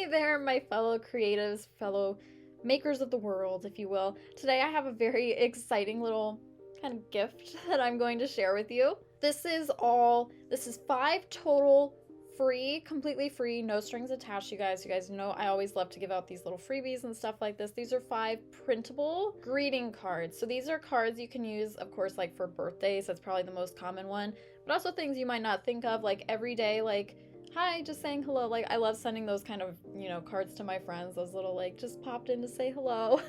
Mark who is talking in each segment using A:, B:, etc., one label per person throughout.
A: Hey there, my fellow creatives, fellow makers of the world, if you will. Today I have a very exciting little kind of gift that I'm going to share with you. This is 5 total free, completely free, no strings attached, you guys. You guys know I always love to give out these little freebies and stuff like this. These are 5 printable greeting cards. So these are cards you can use, of course, like for birthdays. That's probably the most common one, but also things you might not think of, like every day, like hi, just saying hello. Like, I love sending those kind of, cards to my friends. Those little, like, just popped in to say hello.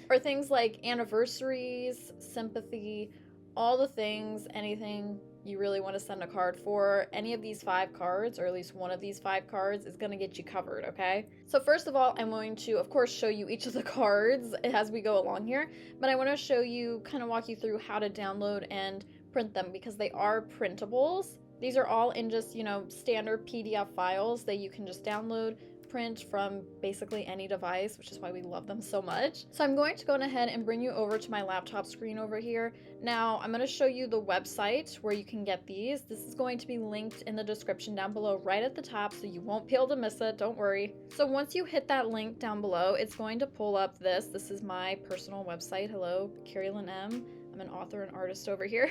A: Or things like anniversaries, sympathy, all the things, anything you really want to send a card for. Any of these 5 cards, or at least one of these 5 cards, is going to get you covered, okay? So first of all, I'm going to, of course, show you each of the cards as we go along here. But I want to show you, kind of walk you through how to download and print them, because they are printables. These are all in just, standard PDF files that you can just download, print from basically any device, which is why we love them so much. So I'm going to go ahead and bring you over to my laptop screen over here. Now I'm going to show you the website where you can get these. This is going to be linked in the description down below right at the top, so you won't be able to miss it, don't worry. So once you hit that link down below, it's going to pull up this. This is my personal website. Hello, Carrie Lynn M. I'm an author and artist over here.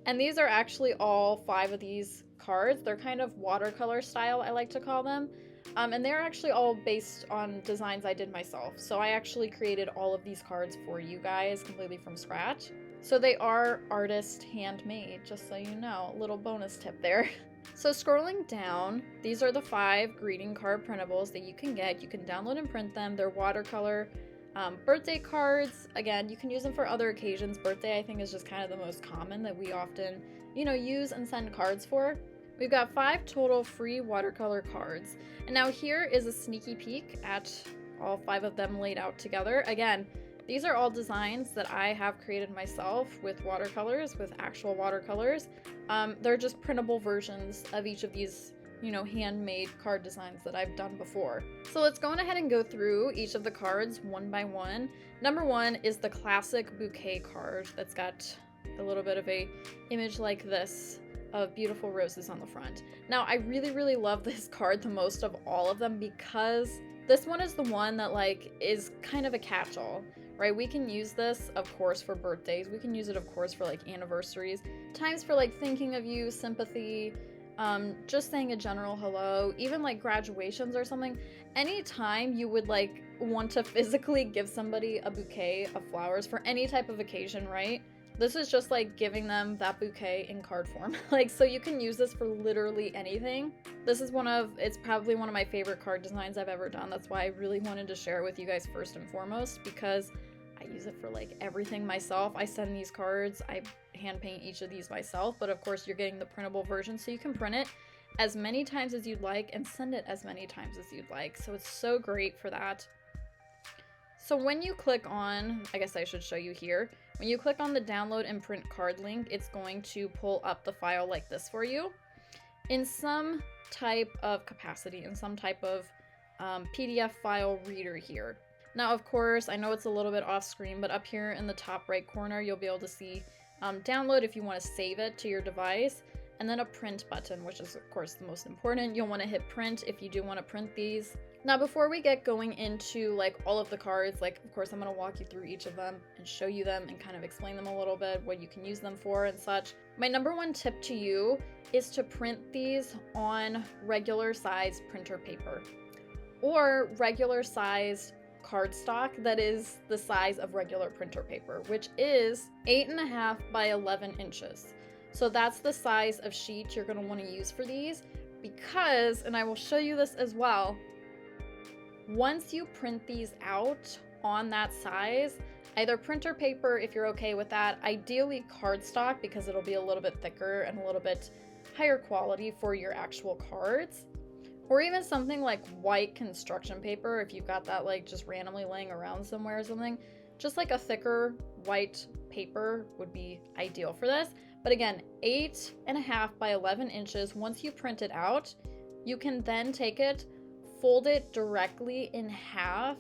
A: And these are actually all 5 of these cards. They're kind of watercolor style, I like to call them. And they're actually all based on designs I did myself. So I actually created all of these cards for you guys completely from scratch. So they are artist handmade, just so you know. A little bonus tip there. So scrolling down, these are the 5 greeting card printables that you can get. You can download and print them. They're watercolor. Birthday cards, again, you can use them for other occasions. Birthday, I think, is just kind of the most common that we often, use and send cards for. We've got 5 total free watercolor cards. And now here is a sneaky peek at all 5 of them laid out together. Again, these are all designs that I have created myself with watercolors, with actual watercolors. They're just printable versions of each of these handmade card designs that I've done before. So let's go ahead and go through each of the cards one by one. Number 1 is the classic bouquet card that's got a little bit of a image like this of beautiful roses on the front. Now, I really, really love this card the most of all of them, because this one is the one that is kind of a catch-all, right? We can use this, of course, for birthdays. We can use it, of course, for anniversaries, times for thinking of you, sympathy, just saying a general hello, even graduations or something. Anytime you would want to physically give somebody a bouquet of flowers for any type of occasion, right? This is just giving them that bouquet in card form. So you can use this for literally anything. This is it's probably one of my favorite card designs I've ever done. That's why I really wanted to share it with you guys first and foremost, because I use it for everything myself. I send these cards, I hand paint each of these myself, but of course you're getting the printable version, so you can print it as many times as you'd like and send it as many times as you'd like. So it's so great for that. So when you click on, I guess I should show you here, when you click on the download and print card link, it's going to pull up the file like this for you in some type of capacity, in some type of PDF file reader here. Now, of course, I know it's a little bit off screen, but up here in the top right corner, you'll be able to see download if you want to save it to your device, and then a print button, which is, of course, the most important. You'll want to hit print if you do want to print these. Now, before we get going into all of the cards, of course, I'm going to walk you through each of them and show you them and kind of explain them a little bit, what you can use them for and such. My number 1 tip to you is to print these on regular size printer paper or regular size cardstock that is the size of regular printer paper, which is 8.5 by 11 inches. So that's the size of sheet you're going to want to use for these, because, and I will show you this as well, once you print these out on that size, either printer paper if you're okay with that, ideally cardstock because it'll be a little bit thicker and a little bit higher quality for your actual cards, or even something like white construction paper if you've got that just randomly laying around somewhere or something. Just a thicker white paper would be ideal for this. But again, 8.5 by 11 inches. Once you print it out, you can then take it, fold it directly in half,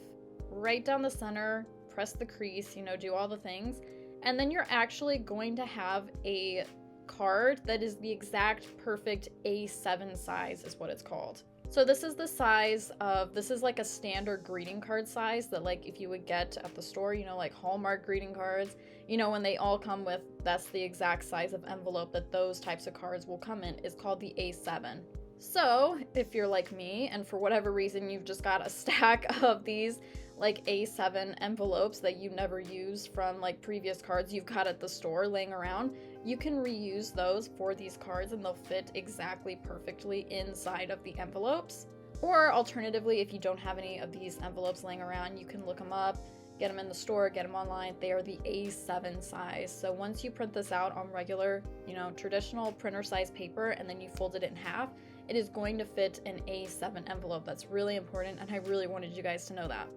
A: right down the center, press the crease, do all the things. And then you're actually going to have a card that is the exact perfect A7 size is what it's called. So this is the size of, this is like a standard greeting card size that like if you would get at the store, you know, like Hallmark greeting cards, you know, when they all come with, that's the exact size of envelope that those types of cards will come in, is called the A7. So if you're like me and for whatever reason you've just got a stack of these like A7 envelopes that you never used from like previous cards you've got at the store laying around, you can reuse those for these cards and they'll fit exactly perfectly inside of the envelopes. Or alternatively, if you don't have any of these envelopes laying around, you can look them up, get them in the store, get them online. They are the A7 size. So once you print this out on regular, you know, traditional printer size paper and then you folded it in half, it is going to fit an A7 envelope. That's really important and I really wanted you guys to know that.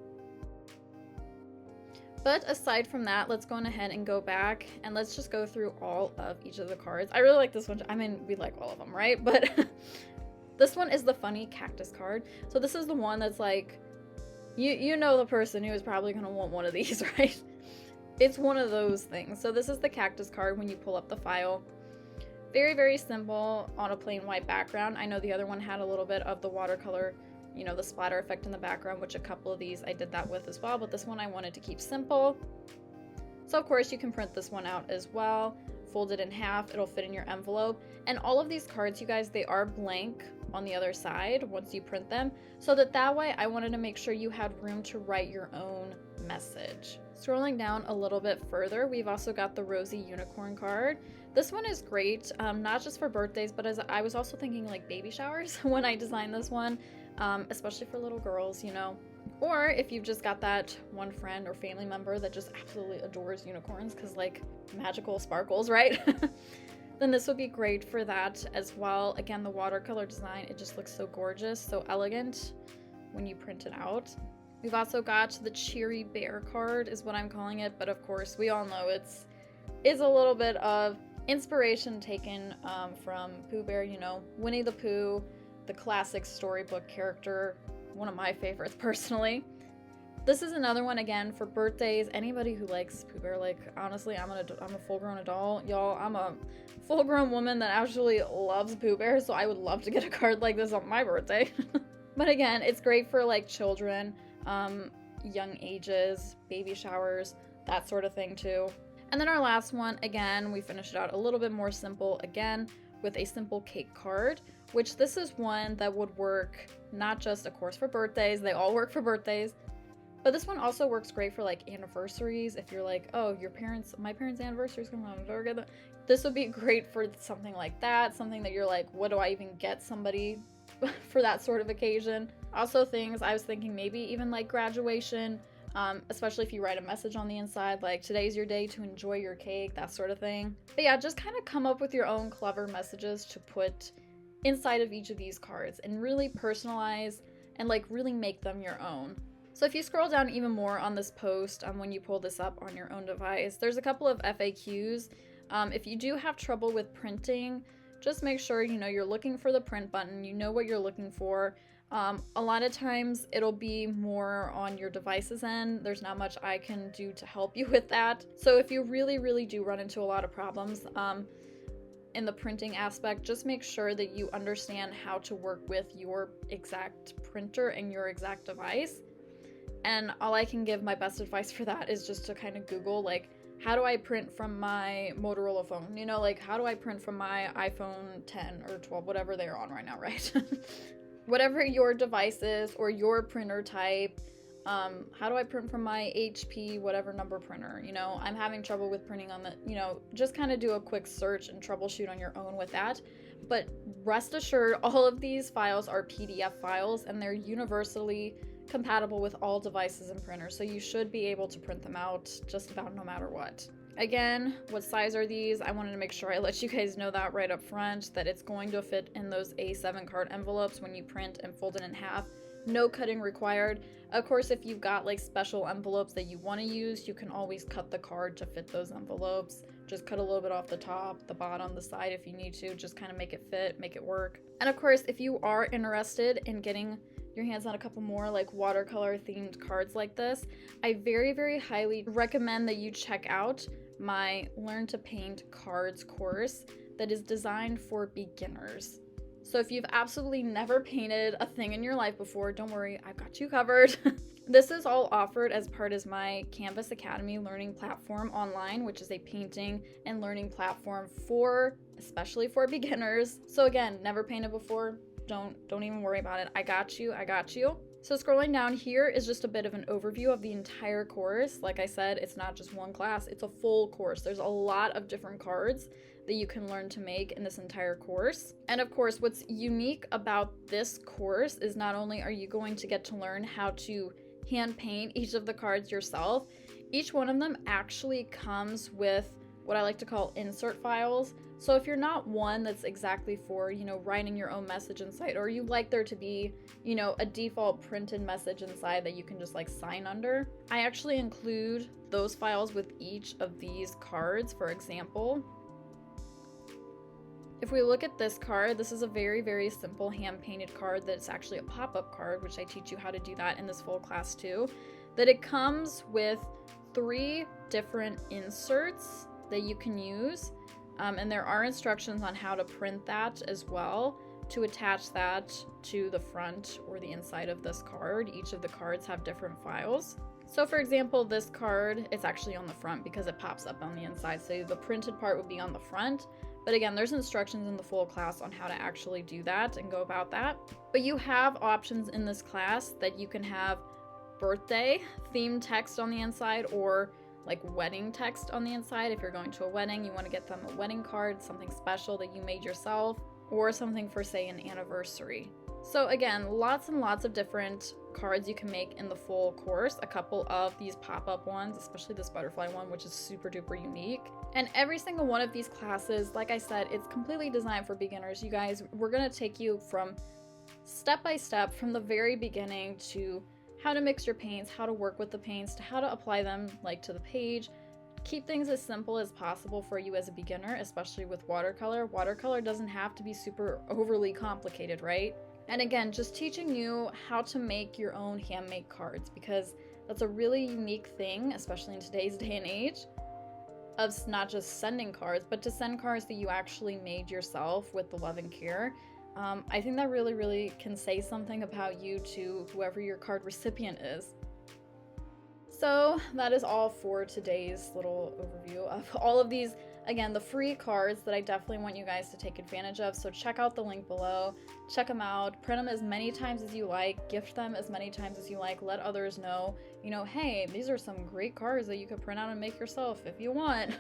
A: But aside from that, let's go on ahead and go back and let's just go through all of each of the cards. I really like this one. I mean, we like all of them, right? But this one is the funny cactus card. So this is the one that's like, you know the person who is probably going to want one of these, right? It's one of those things. So this is the cactus card when you pull up the file. Very, very simple on a plain white background. I know the other one had a little bit of the watercolor, you know, the splatter effect in the background, which a couple of these I did that with as well, but this one I wanted to keep simple. So of course you can print this one out as well, fold it in half, it'll fit in your envelope. And all of these cards, you guys, they are blank on the other side once you print them, so that way I wanted to make sure you had room to write your own message. Scrolling down a little bit further, we've also got the rosy unicorn card. This one is great, not just for birthdays, but as I was also thinking like baby showers when I designed this one. Especially for little girls, you know, or if you've just got that one friend or family member that just absolutely adores unicorns because like magical sparkles, right? Then this would be great for that as well. Again, the watercolor design, it just looks so gorgeous, so elegant when you print it out. We've also got the cheery bear card is what I'm calling it, but of course we all know it's a little bit of inspiration taken from Pooh Bear, you know, Winnie the Pooh, the classic storybook character, one of my favorites personally. This is another one again for birthdays. Anybody who likes Pooh Bear, like honestly, I'm a full-grown adult, y'all. I'm a full-grown woman that actually loves Pooh Bear, so I would love to get a card like this on my birthday. But again, it's great for like children, young ages, baby showers, that sort of thing too. And then our last one, again, we finished it out a little bit more simple again with a simple cake card, which this is one that would work not just, of course, for birthdays. They all work for birthdays, but this one also works great for like anniversaries. If you're like, oh, my parents' anniversary is coming on, this would be great for something like that. Something that you're like, what do I even get somebody for that sort of occasion? Also things I was thinking maybe even like graduation, especially if you write a message on the inside, like today's your day to enjoy your cake, that sort of thing. But yeah, just kind of come up with your own clever messages to put inside of each of these cards and really personalize and like really make them your own. So if you scroll down even more on this post, when you pull this up on your own device, there's a couple of FAQs. If you do have trouble with printing, just make sure you know you're looking for the print button, you know what you're looking for. A lot of times it'll be more on your device's end. There's not much I can do to help you with that. So if you really do run into a lot of problems in the printing aspect, just make sure that you understand how to work with your exact printer and your exact device. And all I can give my best advice for that is just to kind of Google, like, how do I print from my Motorola phone? You know, like, how do I print from my iPhone 10 or 12, whatever they're on right now, right? Whatever your device is or your printer type, how do I print from my HP, whatever number printer? You know, I'm having trouble with printing on the, you know, just kind of do a quick search and troubleshoot on your own with that. But rest assured, all of these files are PDF files and they're universally compatible with all devices and printers, so you should be able to print them out just about no matter what. Again, what size are these? I wanted to make sure I let you guys know that right up front, that it's going to fit in those A7 card envelopes when you print and fold it in half. No cutting required. Of course, if you've got like special envelopes that you want to use, you can always cut the card to fit those envelopes. Just cut a little bit off the top, the bottom, the side if you need to, just kind of make it fit, make it work. And of course, if you are interested in getting your hands on a couple more like watercolor themed cards like this, I very highly recommend that you check out my Learn to Paint Cards course that is designed for beginners. So if you've absolutely never painted a thing in your life before, don't worry, I've got you covered. This is all offered as part of my Canvas Academy learning platform online, which is a painting and learning platform especially for beginners. So again, never painted before, don't even worry about it. I got you. So scrolling down here is just a bit of an overview of the entire course. Like I said, it's not just one class, it's a full course. There's a lot of different cards that you can learn to make in this entire course. And of course, what's unique about this course is not only are you going to get to learn how to hand paint each of the cards yourself, each one of them actually comes with what I like to call insert files. So if you're not one that's exactly for, writing your own message inside, or you like there to be, a default printed message inside that you can just like sign under, I actually include those files with each of these cards. For example, if we look at this card, this is a very, very simple hand-painted card that's actually a pop-up card, which I teach you how to do that in this full class too, that it comes with 3 different inserts that you can use. And there are instructions on how to print that as well to attach that to the front or the inside of this card. Each of the cards have different files. So for example, this card, it's actually on the front because it pops up on the inside. So the printed part would be on the front. But again, there's instructions in the full class on how to actually do that and go about that. But you have options in this class that you can have birthday themed text on the inside, or like wedding text on the inside. If you're going to a wedding, you want to get them a wedding card, something special that you made yourself, or something for, say, an anniversary. So again, lots and lots of different cards you can make in the full course. A couple of these pop-up ones, especially this butterfly one, which is super duper unique. And every single one of these classes, like I said, it's completely designed for beginners. You guys, we're gonna take you from step by step from the very beginning to how to mix your paints, how to work with the paints, to how to apply them like to the page. Keep things as simple as possible for you as a beginner, especially with watercolor. Watercolor doesn't have to be super overly complicated, right? And again, just teaching you how to make your own handmade cards, because that's a really unique thing, especially in today's day and age, of not just sending cards, but to send cards that you actually made yourself with the love and care. I think that really, really can say something about you to whoever your card recipient is. So that is all for today's little overview of all of these, again, the free cards that I definitely want you guys to take advantage of. So check out the link below, check them out, print them as many times as you like, gift them as many times as you like, let others know, hey, these are some great cards that you could print out and make yourself if you want.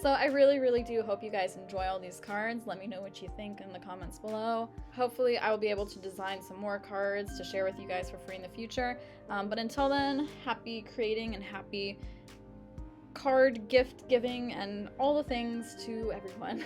A: So I really, really do hope you guys enjoy all these cards. Let me know what you think in the comments below. Hopefully I will be able to design some more cards to share with you guys for free in the future. But until then, happy creating and happy card gift giving and all the things to everyone.